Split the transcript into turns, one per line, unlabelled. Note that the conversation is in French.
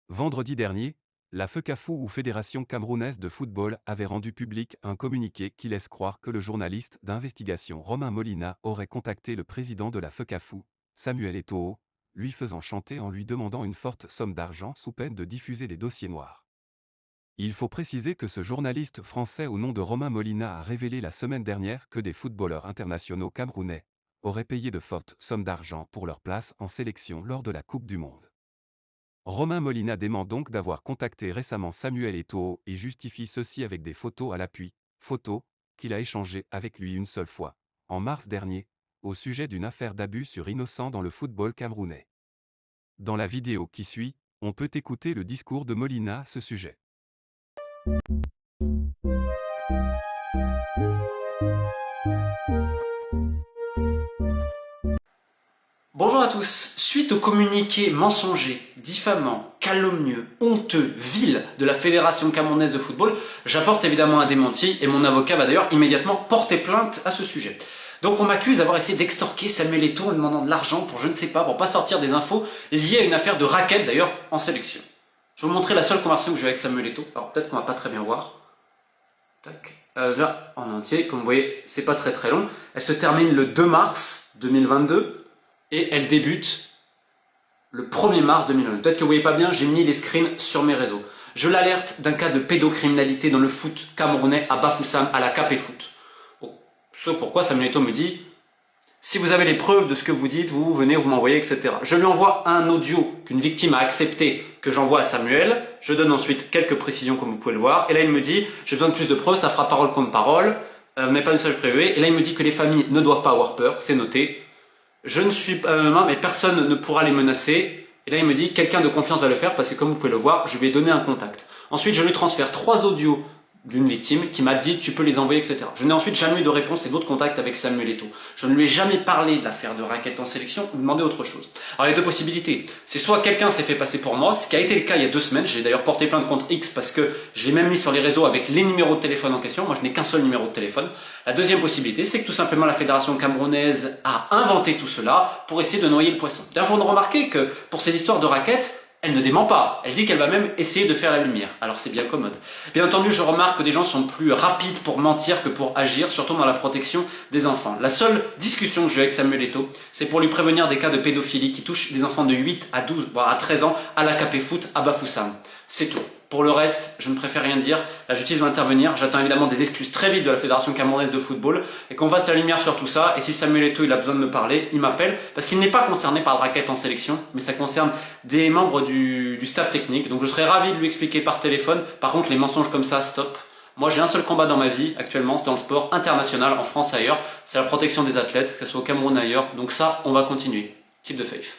Vendredi dernier, la FECAFOO ou Fédération camerounaise de football avait rendu public un communiqué qui laisse croire que le journaliste d'investigation Romain Molina aurait contacté le président de la FECAFOO, Samuel Eto'o, lui faisant chanter en lui demandant une forte somme d'argent sous peine de diffuser des dossiers noirs. Il faut préciser que ce journaliste français au nom de Romain Molina a révélé la semaine dernière que des footballeurs internationaux camerounais auraient payé de fortes sommes d'argent pour leur place en sélection lors de la Coupe du Monde. Romain Molina dément donc d'avoir contacté récemment Samuel Eto'o et justifie ceci avec des photos à l'appui, photos qu'il a échangées avec lui une seule fois, en mars dernier, au sujet d'une affaire d'abus sur innocents dans le football camerounais. Dans la vidéo qui suit, on peut écouter le discours de Molina à ce sujet.
Bonjour à tous. Suite au communiqué mensonger, diffamant, calomnieux, honteux, vil de la Fédération camerounaise de football, j'apporte évidemment un démenti et mon avocat va d'ailleurs immédiatement porter plainte à ce sujet. Donc on m'accuse d'avoir essayé d'extorquer Samuel Eto'o en demandant de l'argent pour je ne sais pas, pour pas sortir des infos liées à une affaire de racket d'ailleurs en sélection. Je vais vous montrer la seule conversation que j'ai eu avec Samuel Eto'o. Alors peut-être qu'on va pas très bien voir. Tac. Là, en entier, comme vous voyez, c'est pas très long. Elle se termine le 2 mars 2022. Et elle débute le 1er mars 2020. Peut-être que vous voyez pas bien, j'ai mis les screens sur mes réseaux. Je l'alerte d'un cas de pédocriminalité dans le foot camerounais à Bafoussam, à la KP Foot. Ce pourquoi Samuel Eto'o me dit « Si vous avez les preuves de ce que vous dites, vous venez, vous m'envoyez, etc. » Je lui envoie un audio qu'une victime a accepté, que j'envoie à Samuel. Je donne ensuite quelques précisions comme vous pouvez le voir. Et là il me dit « J'ai besoin de plus de preuves, ça fera parole contre parole. Vous n'avez pas de message privé. » Et là il me dit que les familles ne doivent pas avoir peur, c'est noté. Je ne suis pas mais personne ne pourra les menacer. Et là, il me dit, quelqu'un de confiance va le faire parce que comme vous pouvez le voir, je lui ai donné un contact. Ensuite, je lui transfère 3 audios d'une victime qui m'a dit, tu peux les envoyer, etc. Je n'ai ensuite jamais eu de réponse et d'autres contacts avec Samuel Eto'o. Je ne lui ai jamais parlé de l'affaire de racket en sélection ou demandé autre chose. Alors, il y a deux possibilités. C'est soit quelqu'un s'est fait passer pour moi, ce qui a été le cas il y a 2 semaines. J'ai d'ailleurs porté plainte contre X parce que j'ai même mis sur les réseaux avec les numéros de téléphone en question. Moi, je n'ai qu'un seul numéro de téléphone. La deuxième possibilité, c'est que tout simplement la Fédération camerounaise a inventé tout cela pour essayer de noyer le poisson. D'ailleurs, vous remarquez que pour ces histoires de racket, elle ne dément pas. Elle dit qu'elle va même essayer de faire la lumière. Alors c'est bien commode. Bien entendu, je remarque que des gens sont plus rapides pour mentir que pour agir, surtout dans la protection des enfants. La seule discussion que j'ai avec Samuel Eto'o, c'est pour lui prévenir des cas de pédophilie qui touchent des enfants de 8 à 12, voire à 13 ans à la KP Foot à Bafoussam. C'est tout. Pour le reste, je ne préfère rien dire. La justice va intervenir. J'attends évidemment des excuses très vite de la Fédération camerounaise de football et qu'on fasse la lumière sur tout ça. Et si Samuel Eto'o il a besoin de me parler, il m'appelle parce qu'il n'est pas concerné par le racket en sélection, mais ça concerne des membres du staff technique. Donc je serais ravi de lui expliquer par téléphone. Par contre, les mensonges comme ça, stop. Moi, j'ai un seul combat dans ma vie actuellement, c'est dans le sport international, en France et ailleurs. C'est la protection des athlètes, que ce soit au Cameroun ou ailleurs. Donc ça, on va continuer. Keep the faith.